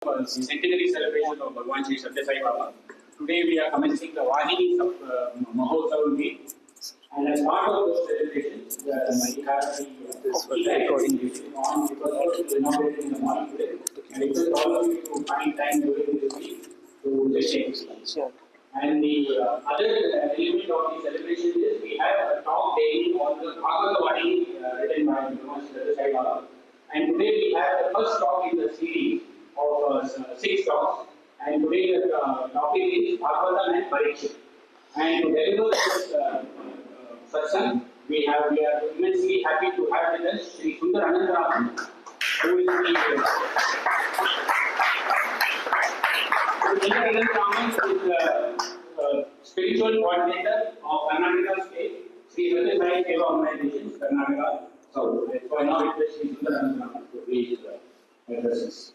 The centenary celebration of Bhagwan Sri Sathya Sai Baba. Today we are commencing the Vahini Mahotsavam week, and as part of those celebrations, we have the recording on because also inaugurated in the morning today, and it will all of you to find time during this week to listen. Sure. And the other element of the celebration is we have a talk daily on the Bhagawatha Vahini written by Bhagwan Sri Sathya Sai Baba. And today we have the first talk in the series of 6 talks. And today the topic is Bhagavatam and Parikshit. And to deliver this satsang, we are immensely happy to have with us Sri Sundar Anantharaman, who is the spiritual coordinator of Karnataka State, Sri Sathya Sai Seva Organization, Karnataka. So, for now, it is Sri Sundar Anantharaman to read the addresses.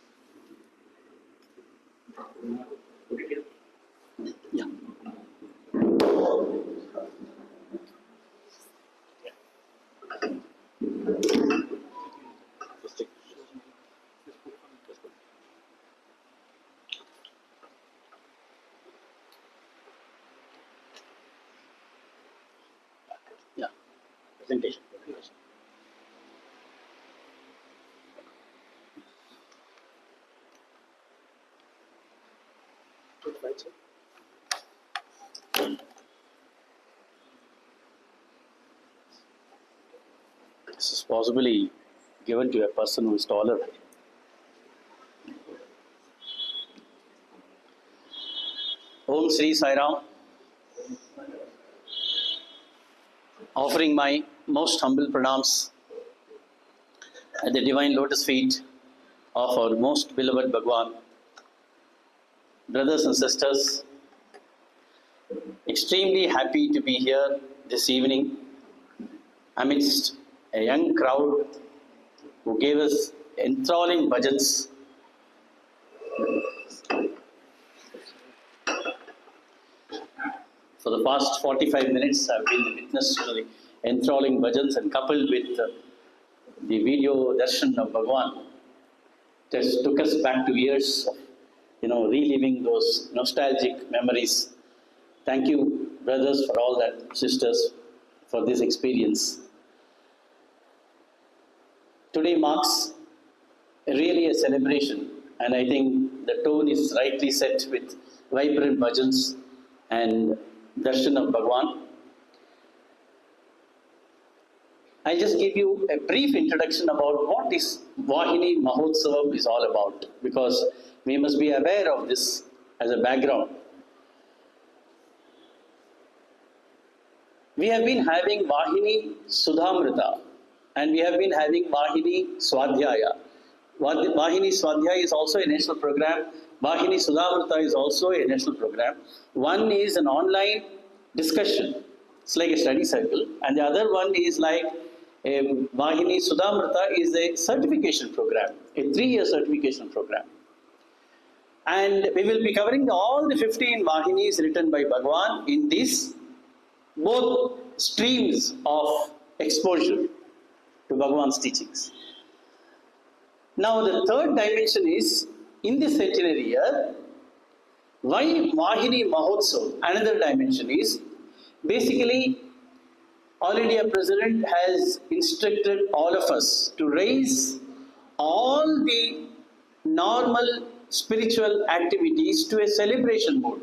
Yeah. Yeah. Presentation. This is possibly given to a person who is taller. Om Sri Sai Ram. Offering my most humble pranams at the divine lotus feet of our most beloved Bhagwan. Brothers and sisters, extremely happy to be here this evening amidst a young crowd who gave us enthralling bhajans. For the past 45 minutes, I've been the witness to the enthralling bhajans, and coupled with the video darshan of Bhagwan, just took us back to years of reliving those nostalgic memories. Thank you, brothers, for all that, sisters, for this experience. Today marks really a celebration, and I think the tone is rightly set with vibrant bhajans and darshan of Bhagwan. I'll just give you a brief introduction about what this Vahini Mahotsavam is all about, because we must be aware of this as a background. We have been having Vahini Sudhamrita, and we have been having Vahini Swadhyaya. Vahini Swadhyaya is also a national program. Vahini Sudhamrita is also a national program. One is an online discussion. It's like a study circle. And the other one is like a Vahini Sudhamrita is a certification program, a 3-year certification program. And we will be covering all the 15 Vahinis written by Bhagwan in these both streams of exposure to Bhagwan's teachings. Now the third dimension is, in this centenary year, why Vahini Mahotsav? Another dimension is, basically, All India President has instructed all of us to raise all the normal spiritual activities to a celebration mode.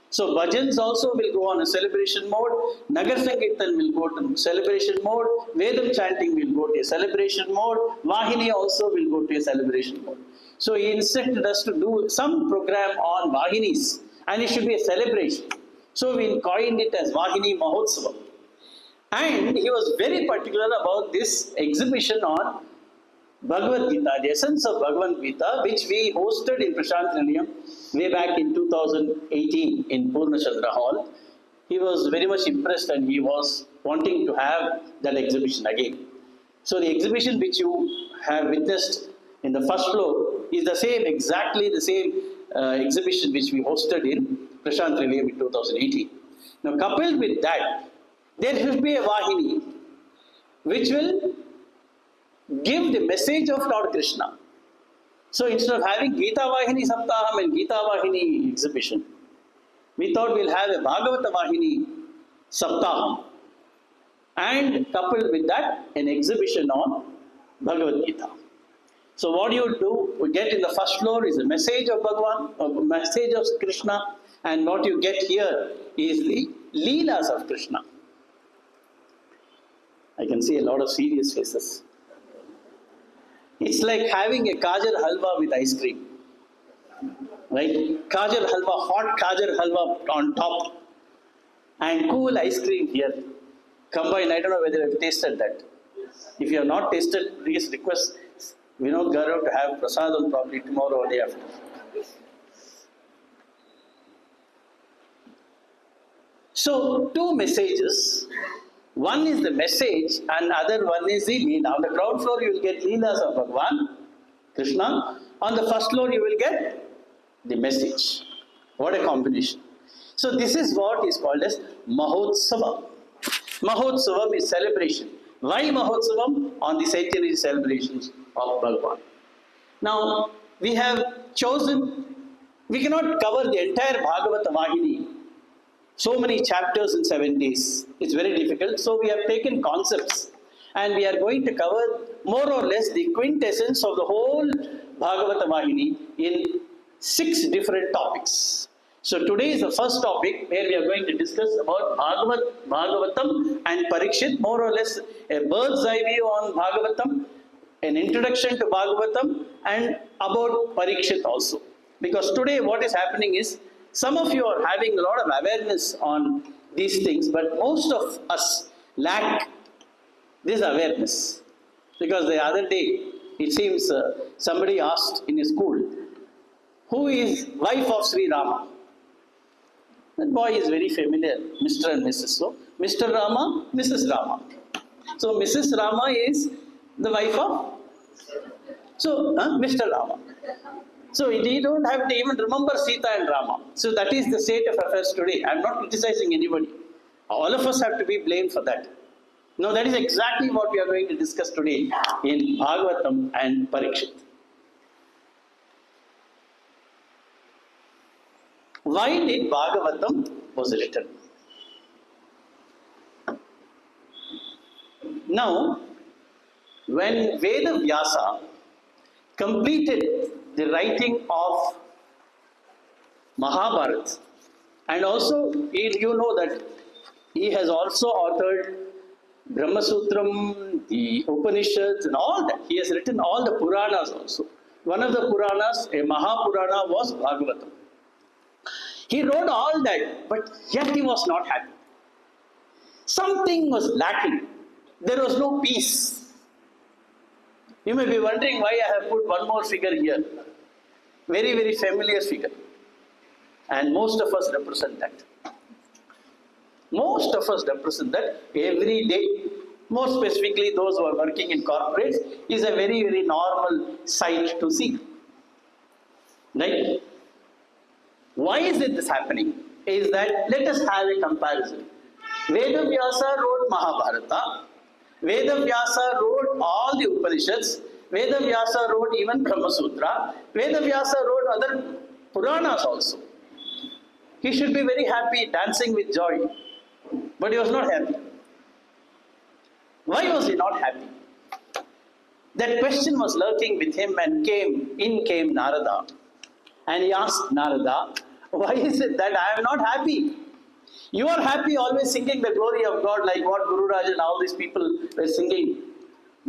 So bhajans also will go on a celebration mode, Nagar Sankirtan will go to celebration mode, Vedam chanting will go to a celebration mode, Vahini also will go to a celebration mode. So he instructed us to do some program on Vahinis, and it should be a celebration. So we coined it as Vahini Mahotsavam. And he was very particular about this exhibition on Bhagavad Gita, the essence of Bhagavad Gita, which we hosted in Prashant Nilayam way back in 2018 in Purna Chandra Hall. He was very much impressed, and he was wanting to have that exhibition again. So the exhibition which you have witnessed in the first floor is the same, exactly the same exhibition which we hosted in Prashant Nilayam in 2018. Now coupled with that, there should be a Vahini which will give the message of Lord Krishna. So instead of having Gita Vahini Saptaham and Gita Vahini exhibition, we thought we'll have a Bhagawatha Vahini Saptaham and coupled with that an exhibition on Bhagavad Gita. So what you do, we get in the first floor is a message of Bhagavan, a message of Krishna, and what you get here is the Leelas of Krishna. I can see a lot of serious faces. It's like having a Kajar Halwa with ice cream. Right? Kajar Halwa, hot Kajar Halwa on top, and cool ice cream here. Combined, I don't know whether you have tasted that. If you have not tasted, please request Vinod Gaurav to have prasadam probably tomorrow or day after. So, two messages. One is the message and other one is the Leela. On the ground floor you will get Leelas of Bhagavan, Krishna. On the first floor you will get the message. What a combination. So this is what is called as Mahotsavam. Mahotsavam is celebration. Why Mahotsavam? On the centenary celebrations of Bhagavan. Now, we have chosen, we cannot cover the entire Bhagawatha Vahini, so many chapters in 7 days. It's very difficult. So we have taken concepts and we are going to cover more or less the quintessence of the whole Bhagawatha Vahini in 6 different topics. So today is the first topic where we are going to discuss about Bhagavatam and Parikshit, more or less a bird's eye view on Bhagavatam, an introduction to Bhagavatam, and about Parikshit also. Because today what is happening is, some of you are having a lot of awareness on these things, but most of us lack this awareness. Because the other day, it seems somebody asked in a school, who is wife of Sri Rama? That boy is very familiar, Mr. and Mrs. So, Mr. Rama, Mrs. Rama. So, Mrs. Rama is the wife of, Mr. Rama. So, you don't have to even remember Sita and Rama. So, that is the state of affairs today. I am not criticizing anybody. All of us have to be blamed for that. Now, that is exactly what we are going to discuss today in Bhagavatam and Parikshit. Why did Bhagavatam was written? Now, when Veda Vyasa completed the writing of Mahabharata, and also you know that he has also authored Brahma Sutram, the Upanishads and all that. He has written all the Puranas also. One of the Puranas, a Mahapurana, was Bhagavatam. He wrote all that, but yet he was not happy. Something was lacking. There was no peace. You may be wondering why I have put one more figure here. Very, very familiar figure. And most of us represent that. Most of us represent that every day. More specifically, those who are working in corporates, is a very, very normal sight to see. Right? Why is it this happening? Is that, let us have a comparison. Veda Vyasa wrote Mahabharata. Veda Vyasa wrote all the Upanishads. Veda Vyasa wrote even Brahma Sutra. Veda Vyasa wrote other Puranas also. He should be very happy, dancing with joy. But he was not happy. Why was he not happy? That question was lurking with him, and came Narada. And he asked Narada, why is it that I am not happy? You are happy always singing the glory of God, like what Guru Raj and all these people were singing.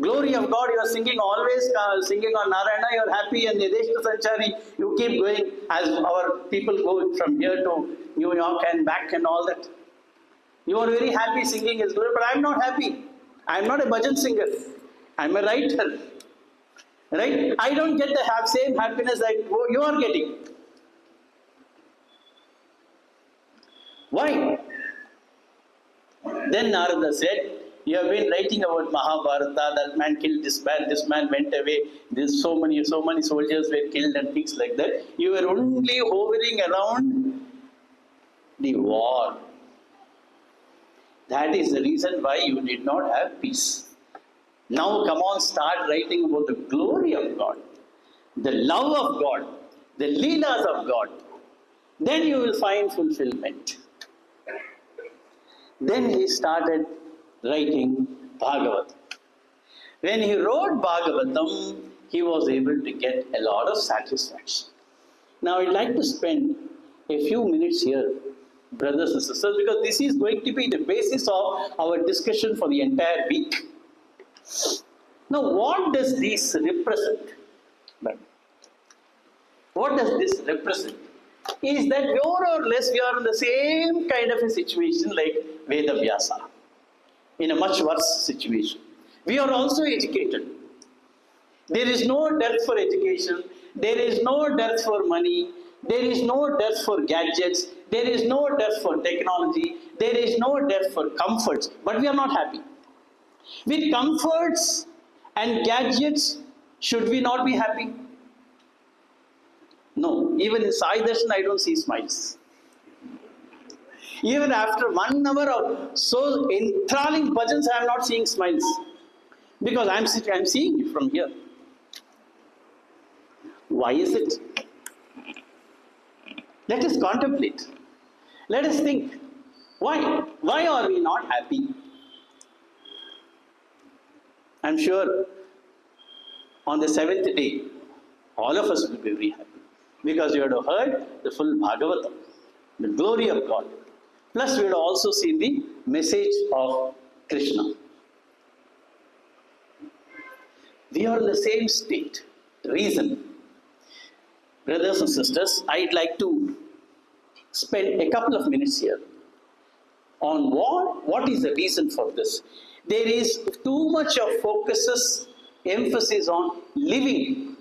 Glory of God, you are singing always, singing on Narayana, you are happy, and Nideshka Sanchari, you keep going as our people go from here to New York and back and all that. You are very happy singing His glory, but I am not happy. I am not a bhajan singer. I am a writer. Right? I don't get the same happiness that you are getting. Why? Then Narada said, you have been writing about Mahabharata, that man killed this man went away, there's so many soldiers were killed and things like that. You were only hovering around the war. That is the reason why you did not have peace. Now come on, start writing about the glory of God. the love of God, the leelas of God, then you will find fulfillment. Then he started writing Bhagavatam. When he wrote Bhagavatam, he was able to get a lot of satisfaction. Now I'd like to spend a few minutes here, brothers and sisters, because this is going to be the basis of our discussion for the entire week. Now, what does this represent? What does this represent? Is that more or less we are in the same kind of a situation like Veda Vyasa, in a much worse situation. We are also educated. There is no dearth for education. There is no dearth for money. There is no dearth for gadgets. There is no dearth for technology. There is no dearth for comforts. But we are not happy. With comforts and gadgets, should we not be happy? No. Even in Sai Darshan, I don't see smiles. Even after 1 hour of so enthralling bhajans, I am not seeing smiles. Because I am seeing it from here. Why is it? Let us contemplate. Let us think. Why? Why are we not happy? I am sure on the 7th day, all of us will be very happy. Because you have heard the full Bhagavatam, the glory of God. Plus we will also see the message of Krishna. We are in the same state. Reason. Brothers and sisters, I'd like to spend a couple of minutes here on what is the reason for this. There is too much of emphasis on living,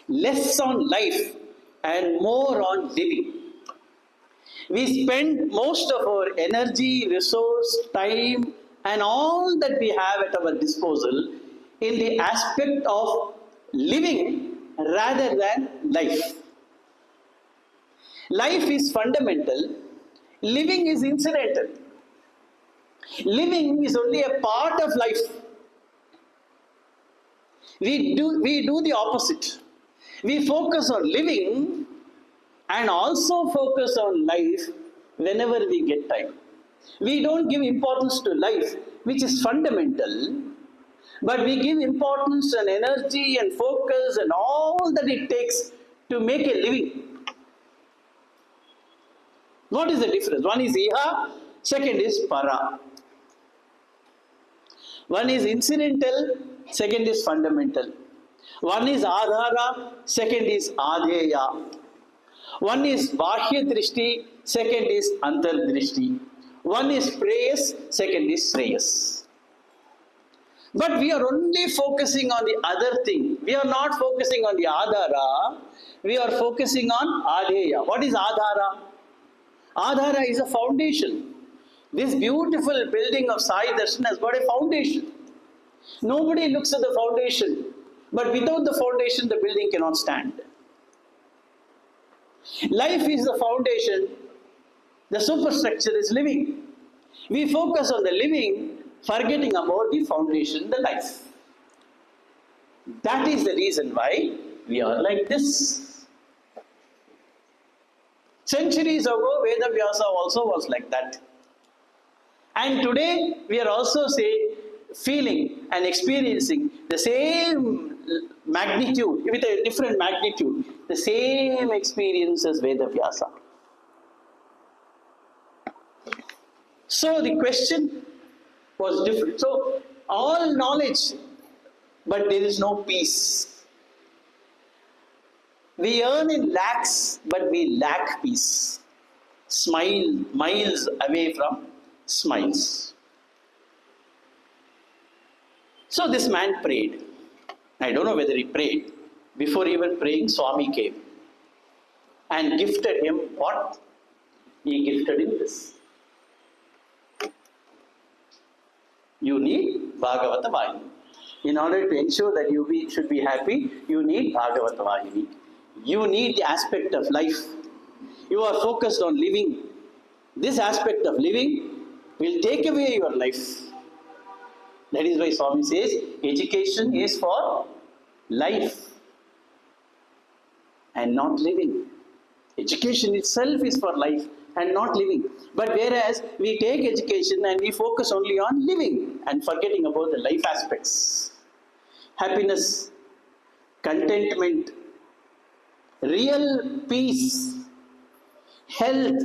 less on life and more on living. We spend most of our energy, resource, time and all that we have at our disposal in the aspect of living rather than life. Life is fundamental, living is incidental. Living is only a part of life. We do the opposite. We focus on living and also focus on life whenever we get time. We don't give importance to life, which is fundamental, but we give importance and energy and focus and all that it takes to make a living. What is the difference? One is Iha, second is Para. One is incidental, second is fundamental. One is Adhara, second is Adheya. One is Bahya Drishti, second is Antar Drishti. One is Preyas, second is Shreyas. But we are only focusing on the other thing. We are not focusing on the Adhara, we are focusing on Adheya. What is Adhara? Adhara is a foundation. This beautiful building of Sai Darshan has got a foundation. Nobody looks at the foundation, but without the foundation, the building cannot stand. Life is the foundation, the superstructure is living. We focus on the living, forgetting about the foundation, the life. That is the reason why we are like this. Centuries ago, Veda Vyasa also was like that. And today, we are also feeling and experiencing the same magnitude, with a different magnitude, the same experience as Veda Vyasa. So the question was different. So all knowledge, but there is no peace. We earn in lakhs, but we lack peace. Smile miles away from smiles. So this man prayed. I don't know whether he prayed. Before even praying, Swami came and gifted him what? He gifted him this. You need Bhagawatha Vahini. In order to ensure that you should be happy, you need Bhagawatha Vahini. You need the aspect of life. You are focused on living. This aspect of living will take away your life. That is why Swami says, education is for life. and not living. Education itself is for life and not living. But whereas we take education and we focus only on living and forgetting about the life aspects. Happiness, contentment, real peace, health,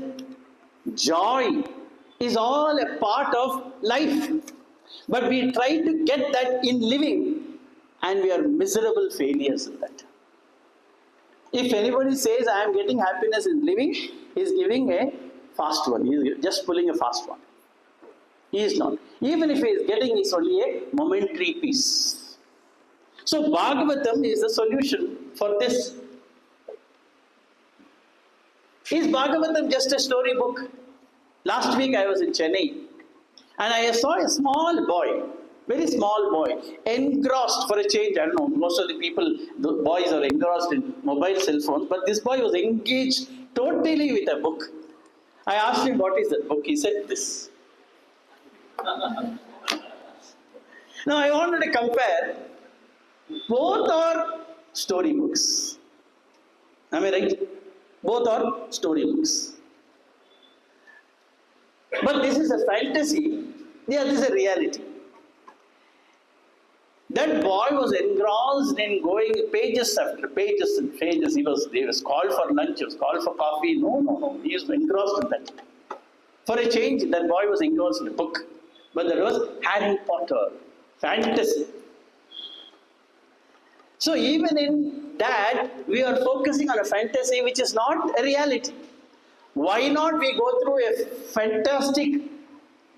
joy is all a part of life. But we try to get that in living and we are miserable failures in that. If anybody says I am getting happiness in living, he is giving a fast one. He is just pulling a fast one. He is not. Even if he is getting, it's only a momentary peace. So Bhagavatam is the solution for this. Is Bhagavatam just a storybook? Last week I was in Chennai and I saw a small boy, very small boy, engrossed for a change. I don't know, most of the people, the boys are engrossed in mobile cell phones, but this boy was engaged totally with a book. I asked him, what is that book? He said this. Now I wanted to compare. Both are storybooks. Am I right? Both are storybooks. But this is a fantasy. Yeah, this is a reality. That boy was engrossed in going pages after pages and pages. He was called for lunch, he was called for coffee. No. He was engrossed in that. For a change, that boy was engrossed in a book. But that was Harry Potter. Fantasy. So even in that, we are focusing on a fantasy which is not a reality. Why not we go through a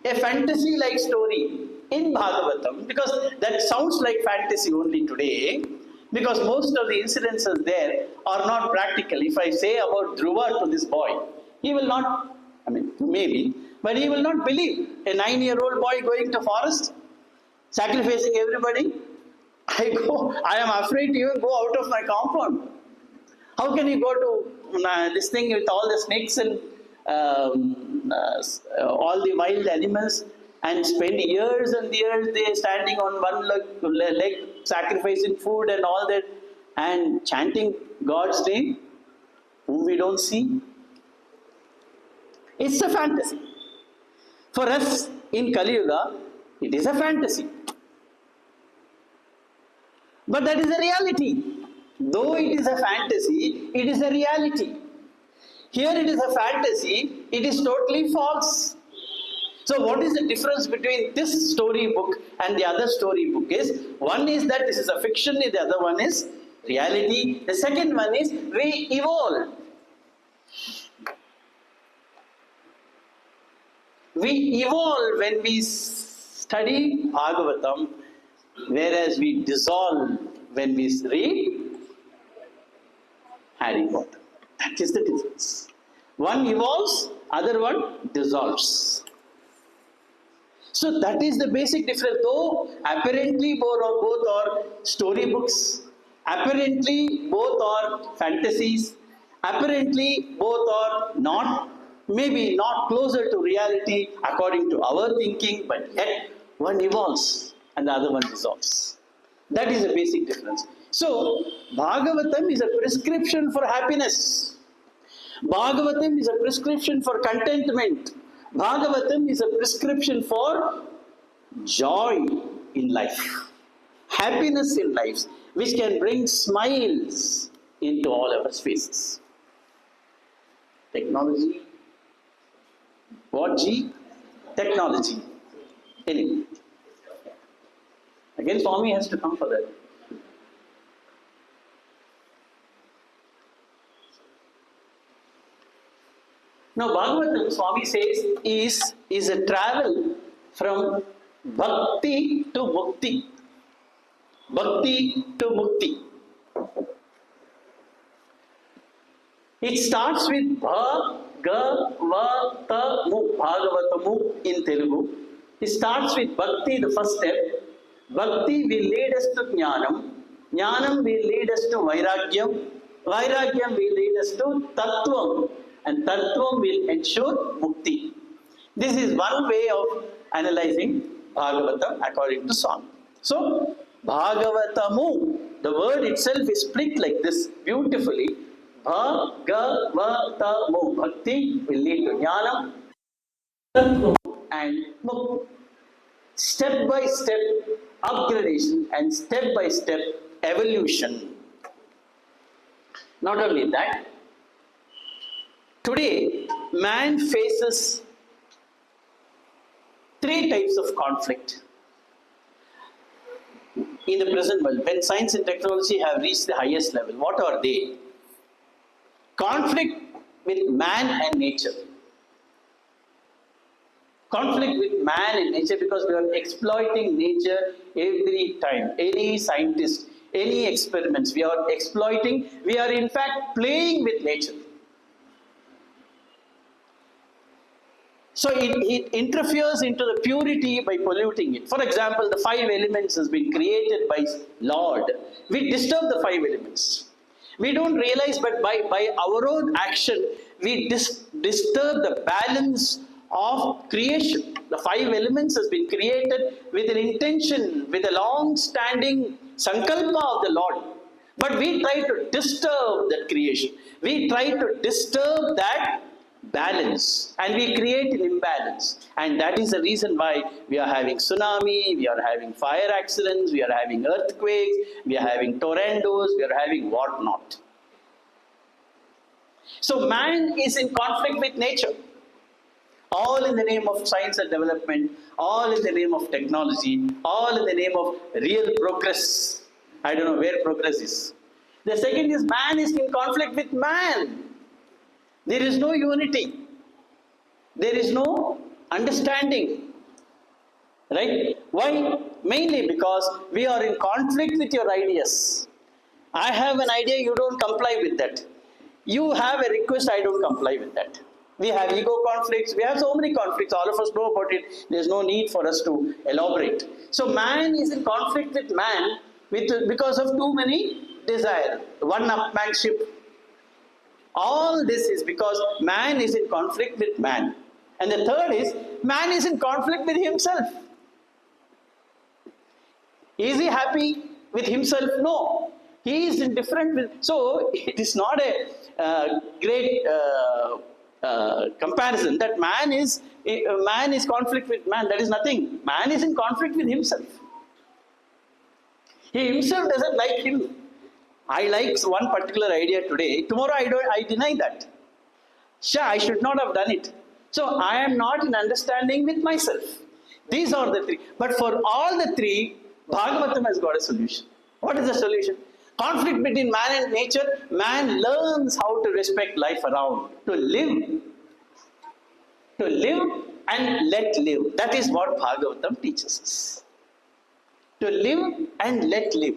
fantasy-like story in Bhagavatam, because that sounds like fantasy only today, because most of the incidences there are not practical. If I say about Dhruva to this boy, he will not, maybe, but he will not believe. A 9-year-old boy going to forest, sacrificing everybody. I am afraid to even go out of my compound. How can you go to this thing with all the snakes and all the wild animals and spend years and years there standing on one leg, sacrificing food and all that and chanting God's name, whom we don't see? It's a fantasy. For us in Kali Yuga, it is a fantasy. But that is a reality. Though it is a fantasy, it is a reality. Here it is a fantasy, it is totally false. So what is the difference between this storybook and the other storybook is, one is that this is a fiction, the other one is reality. The second one is we evolve. We evolve when we study Bhagavatam, whereas we dissolve when we read Harry Potter. That is the difference. One evolves, other one dissolves. So that is the basic difference. Though apparently both are storybooks, apparently both are fantasies, apparently both are maybe not closer to reality according to our thinking, but yet one evolves and the other one dissolves. That is the basic difference. So, Bhagavatam is a prescription for happiness. Bhagavatam is a prescription for contentment. Bhagavatam is a prescription for joy in life, happiness in life, which can bring smiles into all our faces. Technology. What G? Technology. Anyway. Again, Swami has to come for that. Now, Bhagavatam, Swami says, is a travel from bhakti to mukti. Bhakti to mukti. It starts with Bhagavatamu, Bhagavatamu in Telugu. It starts with bhakti, the first step. Bhakti will lead us to Jnanam. Jnanam will lead us to Vairagyam. Vairagyam will lead us to Tattvam. And Tattvam will ensure Mukti. This is one way of analyzing Bhagavatam according to Swami. So, Bhagavatamu, the word itself is split like this beautifully. Bhagavata Bhakti will lead to Jnanam, Tattva and Mukti. Step by step upgradation and step by step evolution. Not only that, today man faces three types of conflict in the present world. When science and technology have reached the highest level, what are they? Conflict with man and nature. Conflict with man and nature, because we are exploiting nature every time. Any scientist, any experiments, we are exploiting, we are in fact playing with nature. So it interferes into the purity by polluting it. For example, the 5 elements has been created by Lord. We disturb the 5 elements. We don't realize, but by our own action, we disturb the balance of creation. The 5 elements has been created with an intention, with a long-standing sankalpa of the Lord. But we try to disturb that creation. We try to disturb that balance, and we create an imbalance. And that is the reason why we are having tsunami, we are having fire accidents, we are having earthquakes, we are having tornadoes, we are having whatnot. So man is in conflict with nature. All in the name of science and development, all in the name of technology, all in the name of real progress. I don't know where progress is. The second is man is in conflict with man. There is no unity. There is no understanding. Right? Why? Mainly because we are in conflict with your ideas. I have an idea, you don't comply with that. You have a request, I don't comply with that. We have ego conflicts, we have so many conflicts, all of us know about it. There's no need for us to elaborate. So man is in conflict with man because of too many desires. One-upmanship. All this is because man is in conflict with man. And the third is, man is in conflict with himself. Is he happy with himself? No. He is indifferent with... So, it is not a great comparison that man is conflict with man. That is nothing. Man is in conflict with himself. He himself doesn't like him. I like one particular idea today. Tomorrow I deny that. Sure, I should not have done it. So I am not in understanding with myself. These are the three. But for all the three, Bhagavatam has got a solution. What is the solution? Conflict between man and nature. Man learns how to respect life around. To live and let live. That is what Bhagavatam teaches us. To live and let live.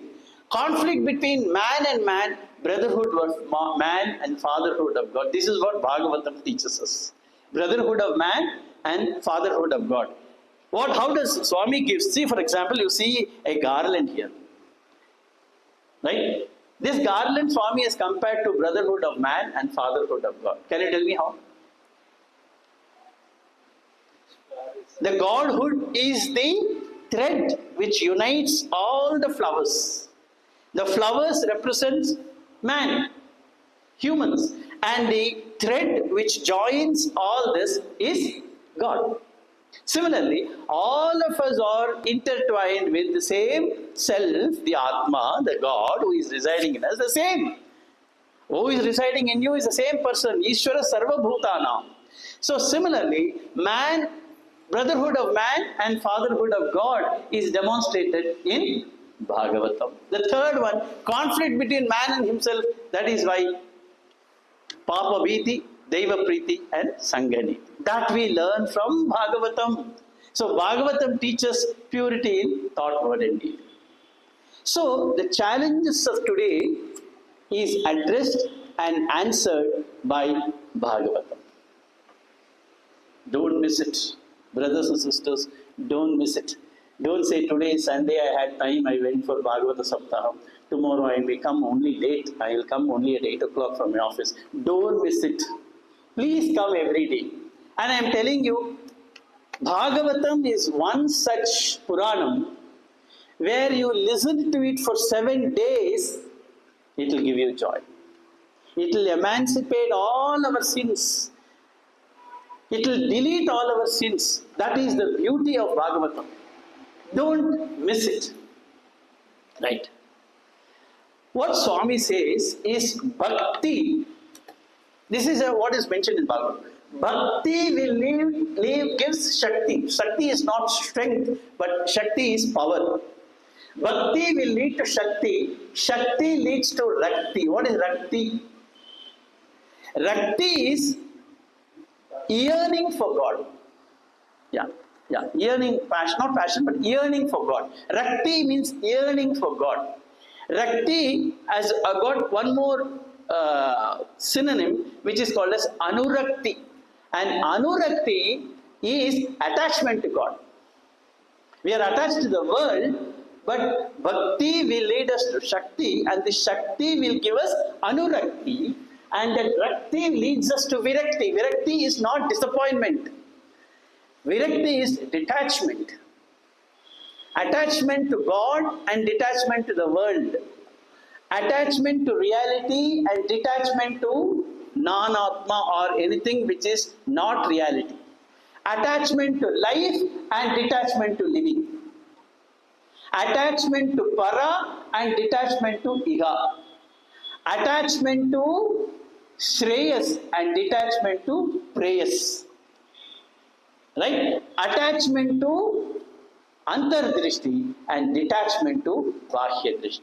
Conflict between man and man, brotherhood of man and fatherhood of God. This is what Bhagavatam teaches us. Brotherhood of man and fatherhood of God. How does Swami give? See, for example, you see a garland here. Right? This garland Swami is compared to brotherhood of man and fatherhood of God. Can you tell me how? The Godhood is the thread which unites all the flowers. The flowers represents man, humans, and the thread which joins all this is God. Similarly, all of us are intertwined with the same self, the Atma, the God who is residing in us, the same. Who is residing in you is the same person, Ishvara Sarva Bhutana. So similarly, man, brotherhood of man and fatherhood of God is demonstrated in Bhagavatam. The third one, conflict between man and himself, that is why Papa Bhiti, Deva Priti and Sanghani. That we learn from Bhagavatam. So Bhagavatam teaches purity in thought, word and deed. So the challenges of today is addressed and answered by Bhagavatam. Don't miss it. Brothers and sisters, don't miss it. Don't say today is Sunday, I had time, I went for Bhagavata Saptaham. Tomorrow I may come only late, I will come only at 8 o'clock from my office. Don't miss it. Please come every day. And I am telling you, Bhagavatam is one such Puranam where you listen to it for 7 days, it will give you joy. It will emancipate all our sins. It will delete all our sins. That is the beauty of Bhagavatam. Don't miss it. Right? What Swami says is bhakti. This is what is mentioned in Bhagavatam. Bhakti will gives Shakti. Shakti is not strength, but Shakti is power. Bhakti will lead to Shakti. Shakti leads to Rakti. What is Rakti? Rakti is yearning for God. Yeah. Yearning, passion, not passion, but yearning for God. Rakti means yearning for God. Rakti has got one more synonym, which is called as Anurakti. And Anurakti is attachment to God. We are attached to the world, but Bhakti will lead us to Shakti, and the Shakti will give us Anurakti, and that Rakti leads us to Virakti. Virakti is not disappointment. Virakti is detachment. Attachment to God and detachment to the world. Attachment to reality and detachment to non-atma or anything which is not reality. Attachment to life and detachment to living. Attachment to para and detachment to iha. Attachment to shreyas and detachment to preyas. Right? Attachment to antardrishti and detachment to bahya drishti.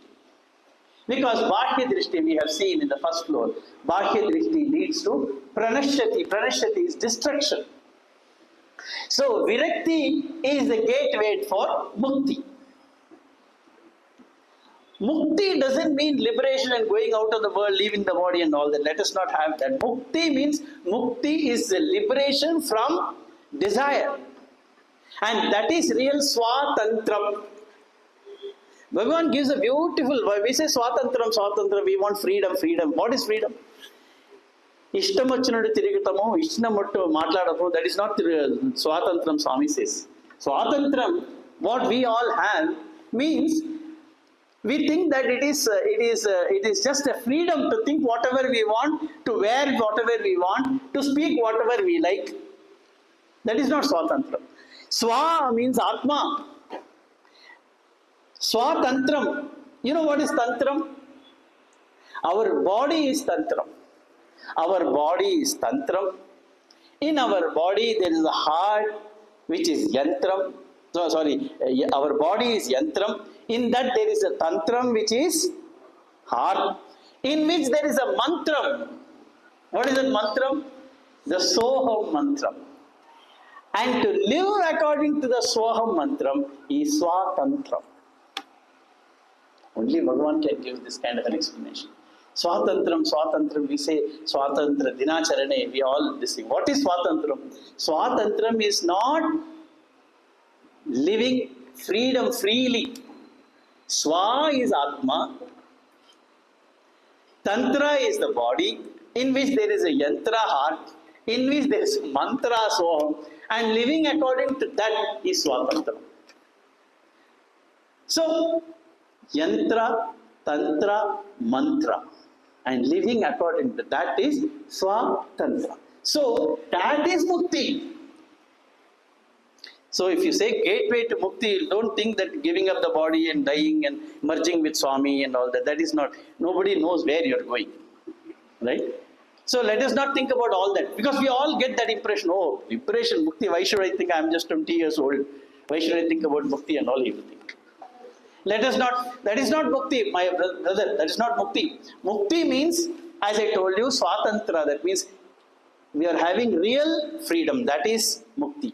Because bahya drishti we have seen in the first floor, bahya drishti leads to pranashyati. Pranashyati is destruction. So virakti is the gateway for mukti. Mukti doesn't mean liberation and going out of the world, leaving the body and all that. Let us not have that. Mukti is the liberation from desire. And that is real swatantram. Bhagavan gives a beautiful, we say swatantram, we want freedom. What is freedom? Ishtamachinadu tirigatamu, ishnamattu matladamu, that is not swatantram, Swami says. Swatantram, what we all have, means we think that it is just a freedom to think whatever we want, to wear whatever we want, to speak whatever we like. That is not swatantram. Swa means Atma. Swatantram. You know what is tantram? Our body is tantram. Our body is tantram. In our body there is a heart which is yantram. Our body is yantram. In that there is a tantram which is heart. In which there is a mantram. What is that mantram? The Soham mantram. And to live according to the Soham mantram is Swatantram. Only Bhagavan can give this kind of an explanation. Swatantram, we say Swatantra, Dinacharane, we all this thing. What is Swatantram? Swatantram is not living freedom freely. Swa is Atma, Tantra is the body, in which there is a Yantra heart, in which there is Mantra Soham, and living according to that is Swatantra. So, Yantra, Tantra, Mantra, and living according to that is Swatantra. So, that is Mukti. So, if you say gateway to Mukti, don't think that giving up the body and dying and merging with Swami and all that, that is not, nobody knows where you are going. Right? So, let us not think about all that, because we all get that impression, oh, impression, Mukti, why should I think I am just 20 years old? Why should I think about Mukti and all everything? Let us not, that is not Mukti, my brother, that is not Mukti. Mukti means, as I told you, Swatantra, that means we are having real freedom, that is Mukti.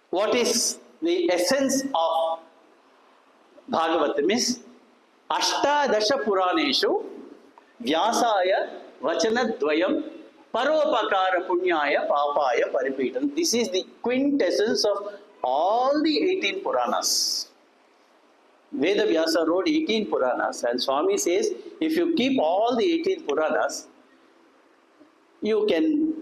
What is the essence of Bhagavatam is Ashtadasha Puraneshu Vyasaya Vachanadvayam Paropakara Punyaya Papaya Paripitam. This is the quintessence of all the 18 Puranas. Veda Vyasa wrote 18 Puranas, and Swami says if you keep all the 18 Puranas, you can,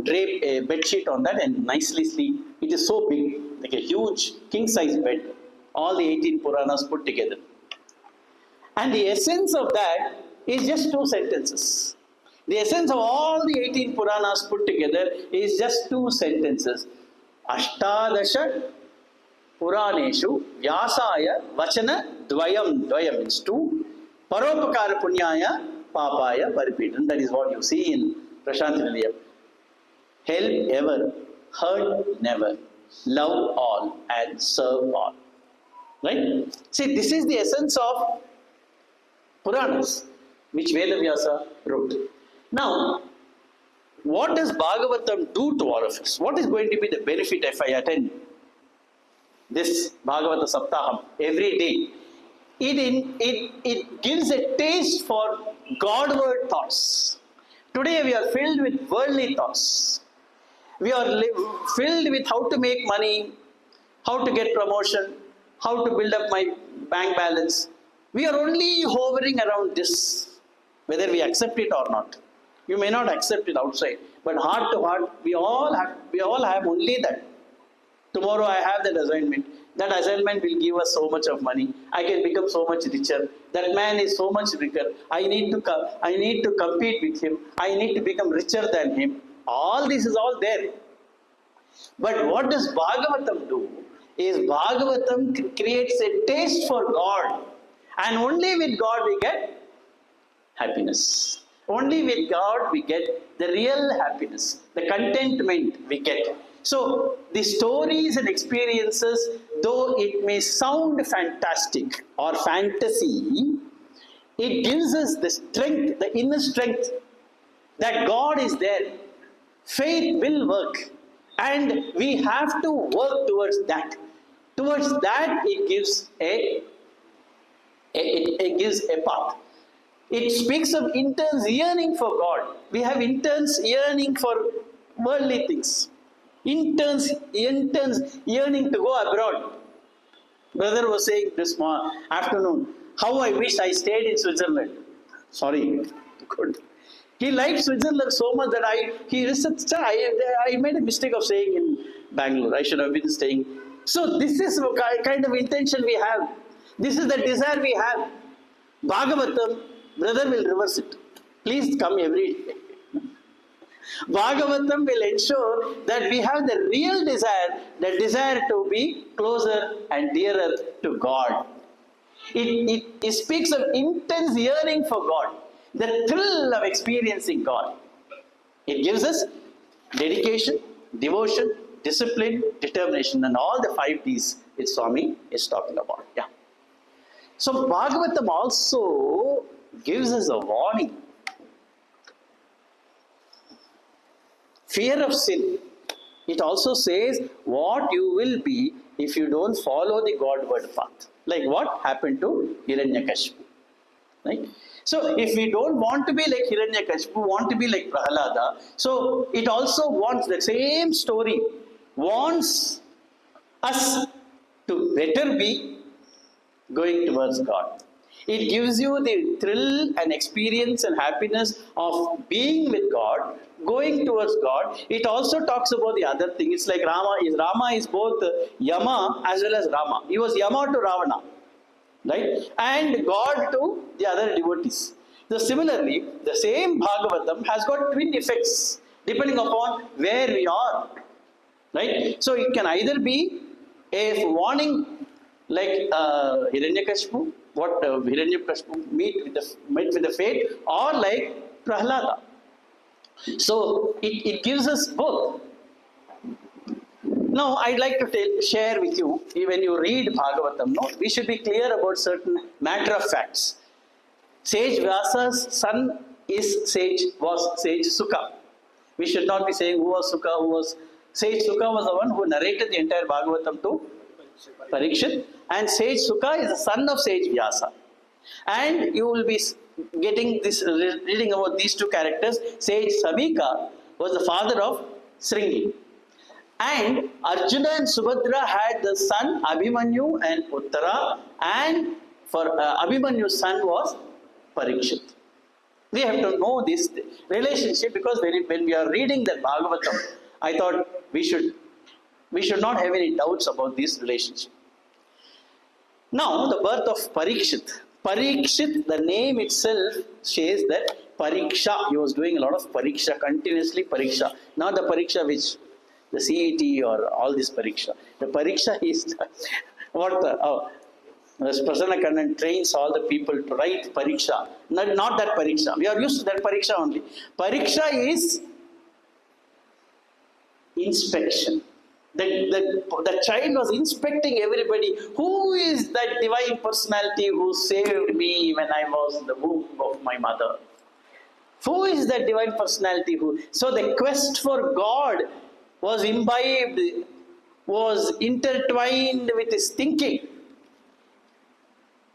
drape a bed sheet on that and nicely sleep. It is so big, like a huge king size bed. all the 18 Puranas put together. And the essence of that is just 2 sentences. The essence of all the 18 Puranas put together is just 2 sentences. Ashtadasha Puraneshu Vyasaya Vachana Dvayam. Dvayam means 2. Paropakara Punyaya Papaya Paripitan. That is what you see in Prashanthi Nilayam. Help ever, hurt never, love all and serve all. Right? See, this is the essence of Puranas, which Vedavyasa wrote. Now, what does Bhagavatam do to all of us? What is going to be the benefit if I attend this Bhagavata Saptaham every day? It gives a taste for Godward thoughts. Today we are filled with worldly thoughts. We are filled with how to make money, how to get promotion, how to build up my bank balance. We are only hovering around this, whether we accept it or not. You may not accept it outside, but heart to heart, we all have only that. Tomorrow I have that assignment. That assignment will give us so much of money. I can become so much richer. That man is so much richer. I need to compete with him. I need to become richer than him. All this is all there. But what does Bhagavatam do? Is Bhagavatam creates a taste for God. And only with God we get happiness. Only with God we get the real happiness, the contentment we get. So, the stories and experiences, though it may sound fantastic or fantasy, it gives us the strength, the inner strength that God is there. Faith will work, and we have to work towards that. Towards that, it gives a path. It speaks of intense yearning for God. We have intense yearning for worldly things. Intense yearning to go abroad. Brother was saying this afternoon, how I wish I stayed in Switzerland. Sorry, good. He liked Switzerland so much that I made a mistake of staying in Bangalore. I should have been staying. So this is the kind of intention we have. This is the desire we have. Bhagavatam, brother will reverse it. Please come every day. Bhagavatam will ensure that we have the real desire, the desire to be closer and dearer to God. It speaks of intense yearning for God, the thrill of experiencing God. It gives us dedication, devotion, discipline, determination, and all the 5 Ds which Swami is talking about. Yeah. So Bhagavatam also gives us a warning. Fear of sin. It also says what you will be if you don't follow the Godward path. Like what happened to Hiranyakashipu. Right? So if we don't want to be like Hiranyakashipu, want to be like Prahalada, so it also wants, the same story wants us to better be going towards God. It gives you the thrill and experience and happiness of being with God, going towards God. It also talks about the other thing. It's like Rama is both Yama as well as Rama. He was Yama to Ravana, right? And God to the other devotees. So similarly, the same Bhagavatam has got twin effects depending upon where we are, right? So it can either be a warning like Hiranyakashipu, what Hiranyakashipu met with the fate, or like Prahalada. So it gives us both. Now I'd like to share with you, when you read Bhagavatam, we should be clear about certain matter of facts. Sage Vyasa's son was Sage Sukha. We should not be saying who was Sukha, Sage Sukha was the one who narrated the entire Bhagavatam to Parikshit, and Sage Sukha is the son of Sage Vyasa. And you will be getting this, reading about these 2 characters. Sage Samika was the father of Sringi. And Arjuna and Subhadra had the son Abhimanyu and Uttara, and for Abhimanyu's son was Parikshit. We have to know this relationship, because when we are reading the Bhagavatam, I thought we should not have any doubts about this relationship. Now, the birth of Parikshit. Parikshit, the name itself says that Pariksha, he was doing a lot of Pariksha, continuously Pariksha. Not the Pariksha which the CET or all this Pariksha. The Pariksha is what this Prasanna Kannan trains all the people to write Pariksha. Not that Pariksha. We are used to that Pariksha only. Pariksha is inspection. The child was inspecting everybody. Who is that divine personality who saved me when I was in the womb of my mother? Who is that divine personality who? So the quest for God was imbibed, was intertwined with his thinking.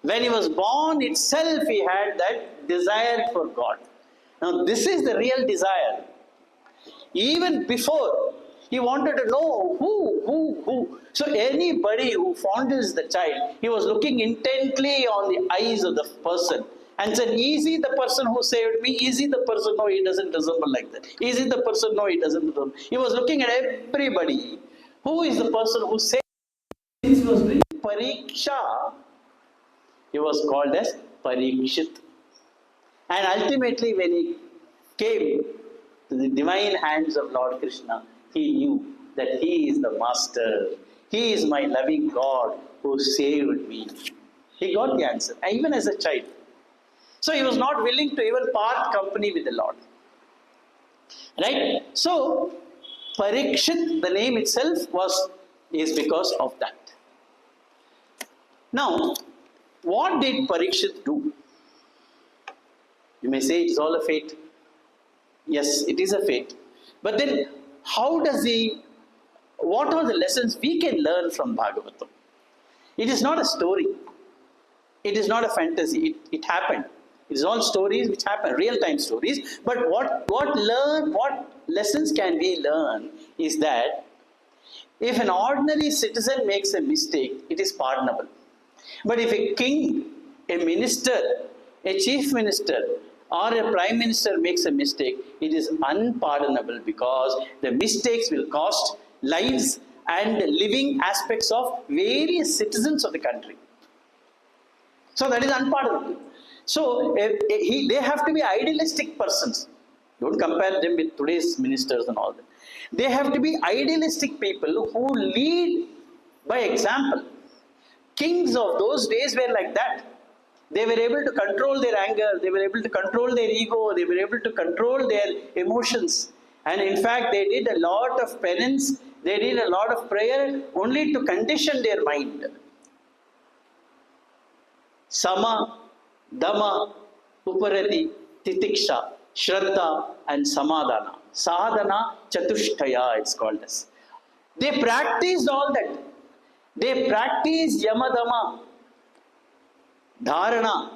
When he was born itself, he had that desire for God. Now this is the real desire. Even before, he wanted to know who. So anybody who fondles the child, he was looking intently on the eyes of the person and said, is he the person who saved me? Is he the person? No, he doesn't resemble like that. Is he the person? No, he doesn't resemble. He was looking at everybody. Who is the person who saved me? Since he was doing Pariksha, he was called as Parikshit. And ultimately when he came to the divine hands of Lord Krishna, he knew that he is the master. He is my loving God who saved me. He got the answer, even as a child. So he was not willing to even part company with the Lord. Right? So Parikshit, the name itself is because of that. Now, what did Parikshit do? You may say it's all a fate. Yes, it is a fate. But then, what are the lessons we can learn from Bhagavatam? It is not a story. It is not a fantasy. It happened. It is all stories which happen, real-time stories. But what lessons can we learn is that if an ordinary citizen makes a mistake, it is pardonable. But if a king, a minister, a chief minister, or a prime minister makes a mistake, it is unpardonable because the mistakes will cost lives and living aspects of various citizens of the country. So that is unpardonable. So they have to be idealistic persons. Don't compare them with today's ministers and all that. They have to be idealistic people who lead by example. Kings of those days were like that. They were able to control their anger, they were able to control their ego, they were able to control their emotions. And in fact, they did a lot of penance, they did a lot of prayer only to condition their mind. Sama, Dama, Uparati, Titiksha, Shraddha and Samadhana. Sadhana Chatushtaya it's called as. They practiced all that. They practiced Yamadama, Dharana,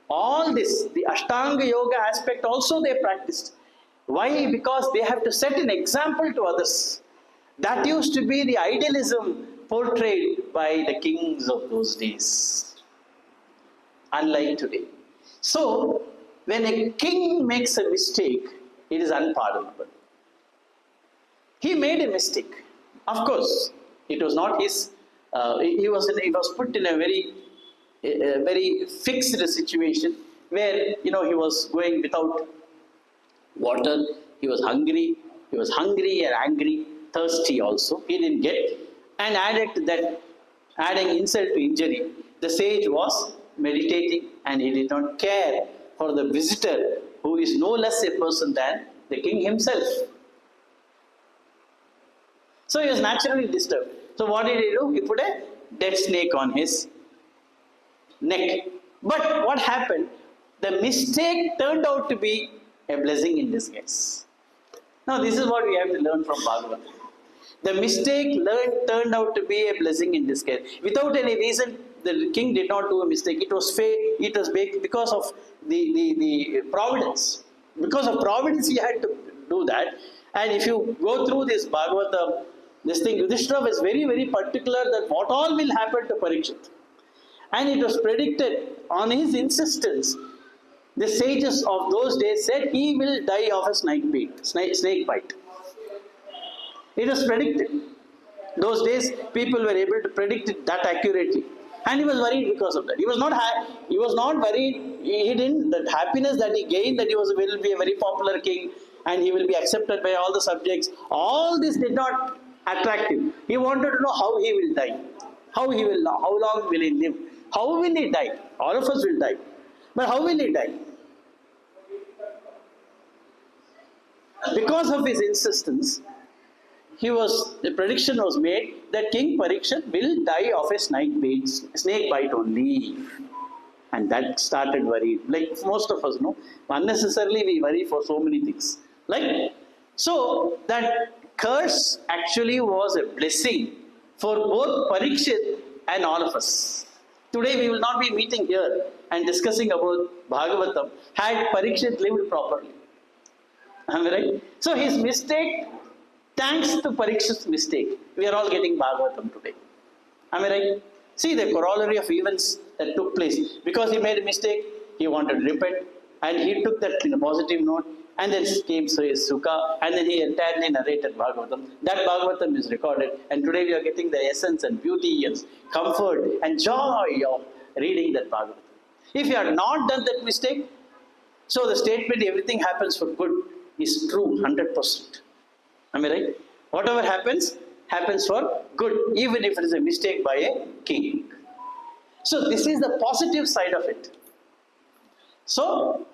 all this, the Ashtanga Yoga aspect also they practiced. Why? Because they have to set an example to others. That used to be the idealism portrayed by the kings of those days. Unlike today. So, when a king makes a mistake, it is unpardonable. He made a mistake. Of course, it was not his, he was put in a very fixed situation where, he was going without water, he was hungry and angry, thirsty also, he didn't get, and added to that, adding insult to injury, the sage was meditating and he did not care for the visitor who is no less a person than the king himself. So he was naturally disturbed. So what did he do? He put a dead snake on his neck. But what happened? The mistake turned out to be a blessing in disguise. Now this is what we have to learn from Bhagavatam. The mistake turned out to be a blessing in disguise. Without any reason, the king did not do a mistake. It was because of the providence. Because of providence, he had to do that. And if you go through this Bhagavatam, this thing, Yudhishthira was very, very particular that what all will happen to Parikshit. And it was predicted on his insistence. The sages of those days said he will die of a snake bite. It was predicted. Those days, people were able to predict it that accurately. And he was worried because of that. He was not worried. He didn't, that happiness that he gained, that will be a very popular king and he will be accepted by all the subjects. All this did not attract him. He wanted to know how he will die. How long will he live? How will he die? All of us will die. But how will he die? Because of his insistence, the prediction was made that King Parikshit will die of a snake bite only. And that started worry. Like most of us know, unnecessarily we worry for so many things. So that curse actually was a blessing for both Parikshit and all of us. Today we will not be meeting here and discussing about Bhagavatam had Parikshit lived properly. Am I right? So his mistake, thanks to Parikshit's mistake, we are all getting Bhagavatam today. Am I right? See the corollary of events that took place. Because he made a mistake, he wanted to repent, and he took that in a positive note, and then came Sukha, and then he entirely narrated Bhagavatam. That Bhagavatam is recorded, and today we are getting the essence and beauty and comfort and joy of reading that Bhagavatam. If you have not done that mistake, so the statement everything happens for good is true 100%. Am I right? Whatever happens, happens for good, even if it is a mistake by a king. So this is the positive side of it. So,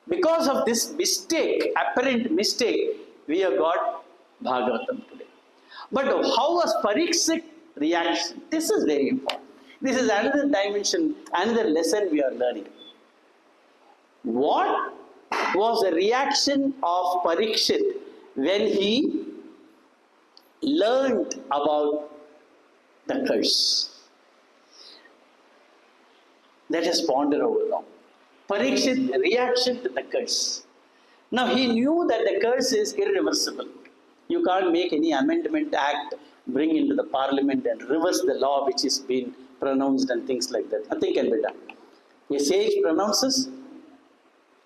because of this mistake, apparent mistake, we have got Bhagavatam today. But how was Parikshit's reaction? This is very important. This is another dimension, another lesson we are learning. What was the reaction of Parikshit when he learned about the curse? Let us ponder over now. Parikshit's reaction to the curse. Now he knew that the curse is irreversible. You can't make any amendment act, bring into the parliament and reverse the law which is been pronounced and things like that. Nothing can be done. A sage pronounces,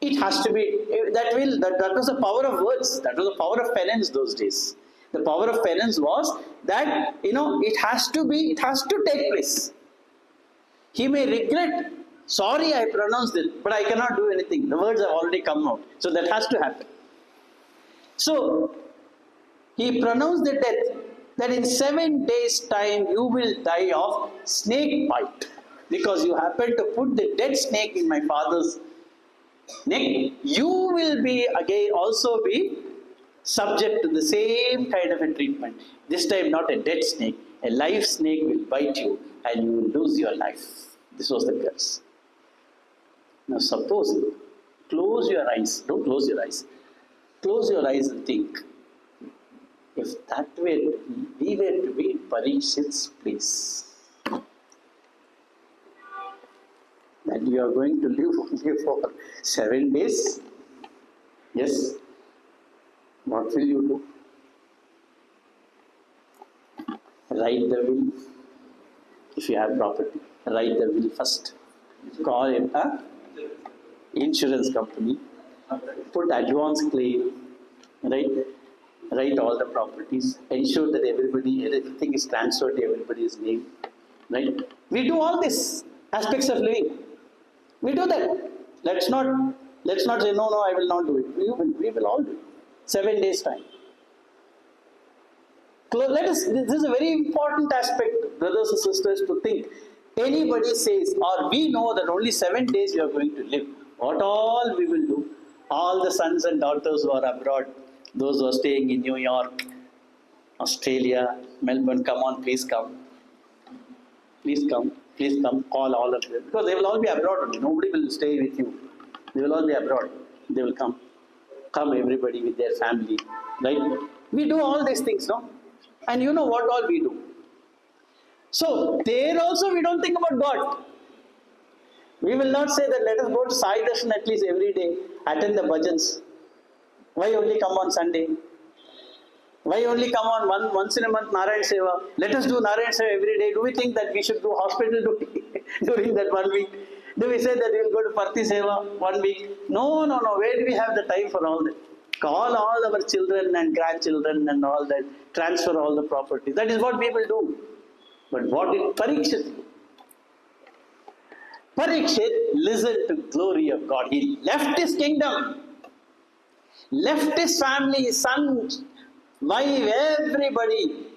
it has to be, that was the power of words. That was the power of penance those days. The power of penance was that, it has to take place. He may regret, sorry I pronounced it, but I cannot do anything. The words have already come out. So that has to happen. So, he pronounced the death, that in 7 days' time you will die of snake bite. Because you happen to put the dead snake in my father's neck, you will be again also be subject to the same kind of a treatment. This time not a dead snake, a live snake will bite you and you will lose your life. This was the curse. Now suppose, close your eyes, don't close your eyes. Close your eyes and think, if that way we were to be in Parikshit's place, that you are going to live only for 7 days, yes, what will you do? Write the will. If you have property, write the will first. Call it an insurance company. Put advance claim. Write all the properties. Ensure that everything is transferred to everybody's name. Right? We do all these aspects of living. We do that. Let's not say no, I will not do it. We will all do it. 7 days time. This is a very important aspect, brothers and sisters, to think. Anybody says, or we know that only 7 days we are going to live. What all we will do? All the sons and daughters who are abroad, those who are staying in New York, Australia, Melbourne, come on, please come. Please come, call all of them. Because they will all be abroad only. Nobody will stay with you. They will all be abroad. They will come. Come everybody with their family. Right? We do all these things, no? And you know what all we do. So, there also we don't think about God. We will not say that let us go to Sai Darshan at least every day, attend the bhajans. Why only come on Sunday? Why only come on once in a month Narayan Seva? Let us do Narayan Seva every day. Do we think that we should do hospital duty during that 1 week? Do we say that we will go to Parthi Seva 1 week? No. Where do we have the time for all that? Call all our children and grandchildren and all that. Transfer all the property. That is what people do. But what did Parikshit do? Parikshit listened to glory of God. He left his kingdom, left his family, his son, wife, everybody.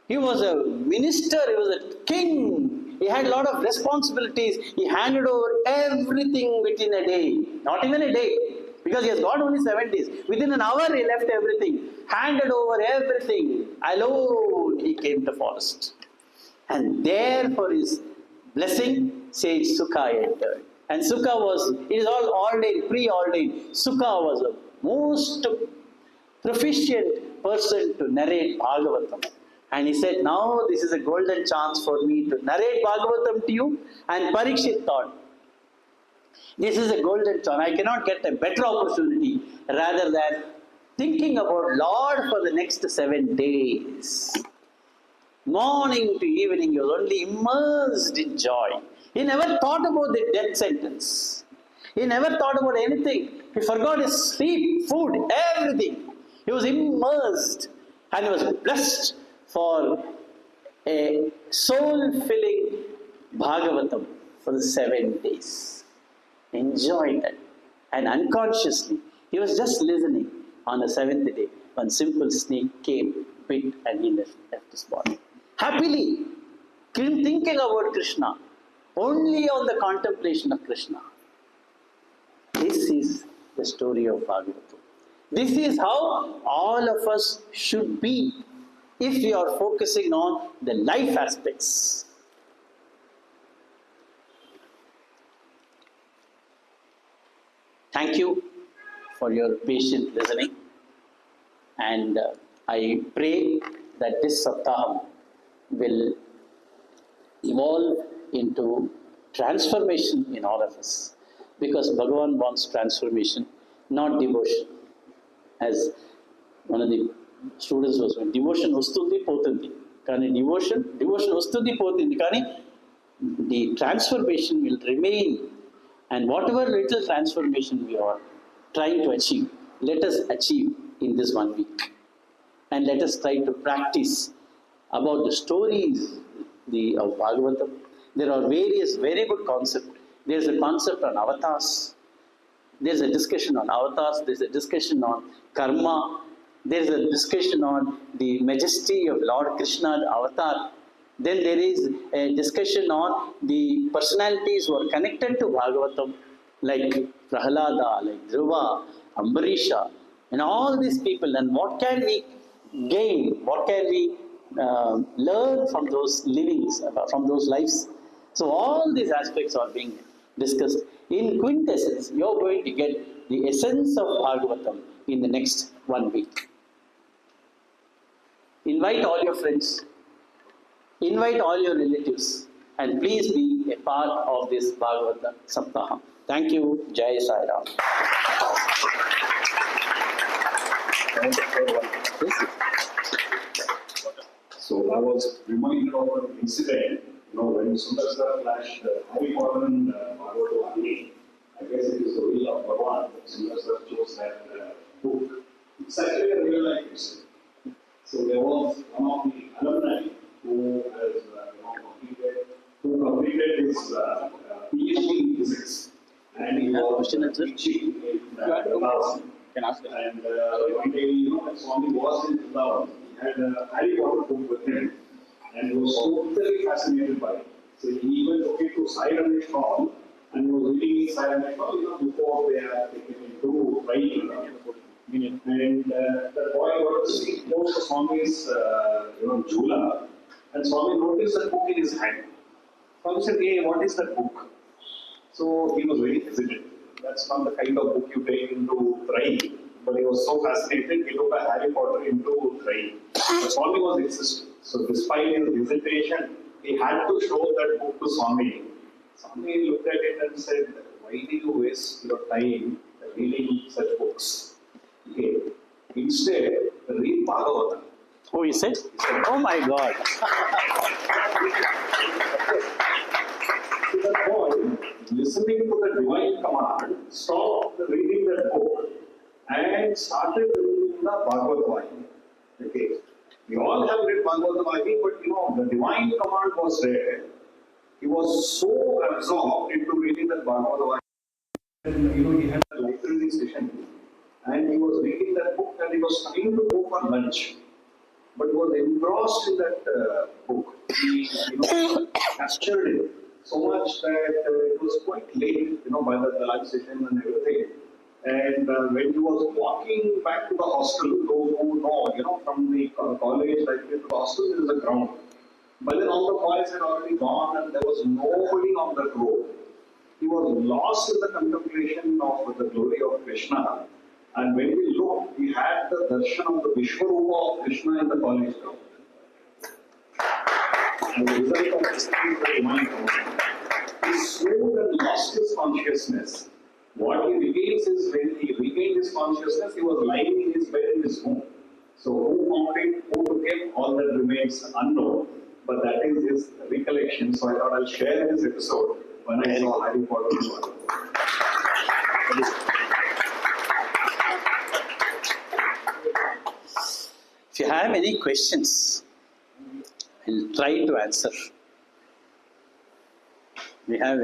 He was a minister, he was a king. He had a lot of responsibilities. He handed over everything within a day. Not even a day, because he has got only 7 days. Within an hour, he left everything, handed over everything. Alone, he came to forest. And there, for his blessing, sage Sukha entered. And Sukha was, it is all ordained, pre-ordained. Sukha was a most proficient person to narrate Bhagavatam. And he said, now this is a golden chance for me to narrate Bhagavatam to you. And Parikshit thought, this is a golden chance. I cannot get a better opportunity rather than thinking about Lord for the next 7 days. Morning to evening, he was only immersed in joy. He never thought about the death sentence. He never thought about anything. He forgot his sleep, food, everything. He was immersed and he was blessed for a soul-filling Bhagavatam for the 7 days. Enjoyed that. And unconsciously, he was just listening on the 7th day. One simple snake came, bit, and he left his body. Happily, thinking about Krishna, only on the contemplation of Krishna. This is the story of Bhagavatam. This is how all of us should be if we are focusing on the life aspects. Thank you for your patient listening, and I pray that this Saptaham will evolve into transformation in all of us, because Bhagavan wants transformation, not devotion. As one of the students was saying, devotion vastundi potundi. Kani devotion vastundi potundi. Kani the transformation will remain. And whatever little transformation we are trying to achieve, let us achieve in this 1 week. And let us try to practice about the stories of Bhagavatam. There are various very good concepts. There is a concept on avatars. There is a discussion on avatars. There is a discussion on karma. There is a discussion on the majesty of Lord Krishna's avatar. Then there is a discussion on the personalities who are connected to Bhagavatam, like Prahalada, like Dhruva, Ambarisha, and all these people. And what can we gain? What can we learn from those livings, from those lives? So all these aspects are being discussed. In quintessence, you are going to get the essence of Bhagavatam in the next 1 week. Invite all your friends. Invite all your relatives, and please be a part of this Bhagavata Saptaham. Thank you. Jai Sai Ram. So I was reminded of an incident, when Sundar flashed Harry Potter and Bhagawatha Vahini. I guess it is the will of Bhagavan that Sundar chose that book. It's actually a real life incident. So there was one of the alumni who has completed his PhD in physics, and he was teaching in Bengaluru. And one day, Swami was in Bengaluru. He had a Harry Potter book with him, and he was totally fascinated by it. So he even took it to Sai Darshan, and he was reading Sai Darshan before they had taken him to writing. And the boy got to see most of Swami's Jula. And Swami noticed that book in his hand. Swami said, hey, what is that book? So he was very hesitant. That's not the kind of book you take into trying. But he was so fascinated, he took a Harry Potter into trying. But Swami was insistent. So despite his hesitation, he had to show that book to Swami. Swami looked at it and said, why do you waste your time reading such books? Okay. Instead, read Bhagavatam. Oh, he said? Oh my God. The boy, listening to the divine command, stopped reading that book and started reading the Bhagawatha Vahini. Okay. We all have read Bhagawatha Vahini, but the divine command was there. He was so absorbed into reading Bhagawatha Vahini. He had a library session and he was reading that book and he was trying to go for lunch, but was engrossed in that book. He captured it so much that it was quite late, by the lunch session and everything. And when he was walking back to the hostel, those who know, from the college library to the hostel, there is a ground. But then all the boys had already gone and there was nobody on that road. He was lost in the contemplation of the glory of Krishna. And when we looked, we had the darshan of the Vishwarupa of Krishna in the college ground. And the result of this is the mind. He slowed and lost his consciousness. What he regains is when he regained his consciousness, he was lying in his bed in his home. So who found it, who took him, all that remains unknown. But that is his recollection. So I thought I'll share this episode when I saw Harry Potter. If you have any questions, I'll try to answer. We have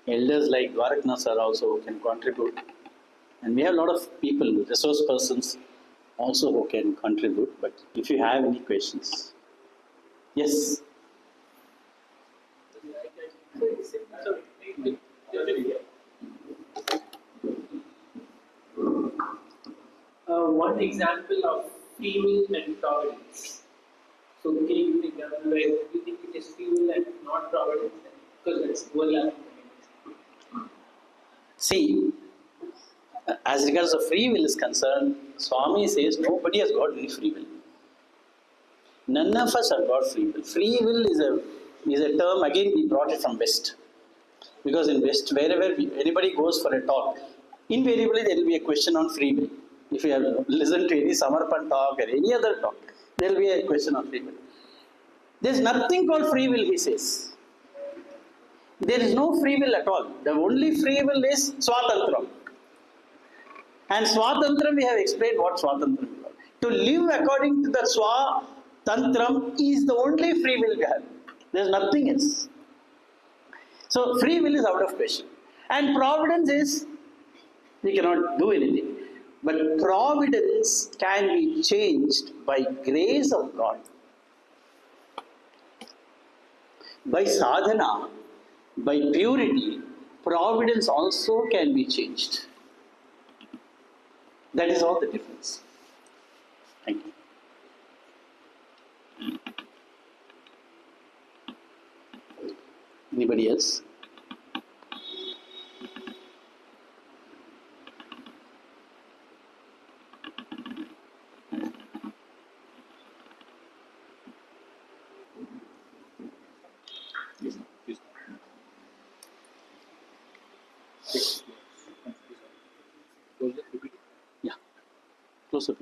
elders like Dwaraknath sir also who can contribute. And we have a lot of people, resource persons also who can contribute. But if you have any questions. Yes. One example of free will and providence. So can you give an example where you think it is free will and not providence? Because it's overlapping. See, as regards of free will is concerned, Swami says nobody has got any free will. None of us have got free will. Free will is a term, again we brought it from West. Because in West, wherever anybody goes for a talk, invariably there will be a question on free will. If you have listened to any Samarpan talk or any other talk, there will be a question on free will. There is nothing called free will, he says. There is no free will at all. The only free will is Swatantram. And Swatantram, we have explained what Swatantram is. To live according to the Swatantram is the only free will we have. There is nothing else. So free will is out of question. And providence is, we cannot do anything. But providence can be changed by grace of God. By sadhana, by purity, providence also can be changed. That is all the difference. Thank you. Anybody else? Yeah. Close up.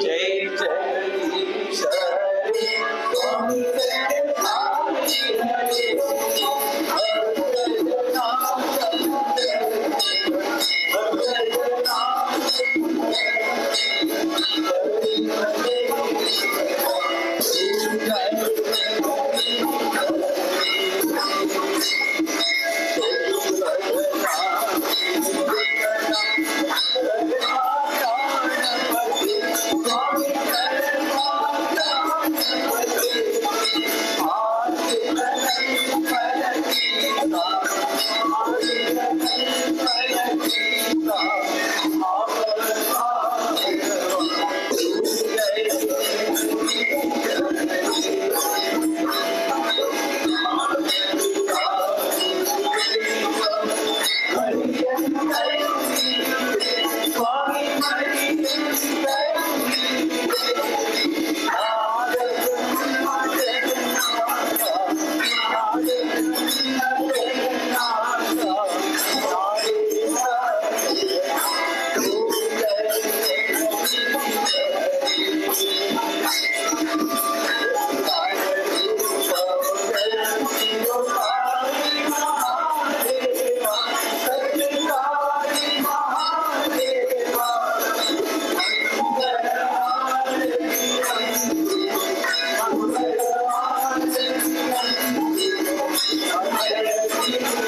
Jai Jai Swami Hare Thank you.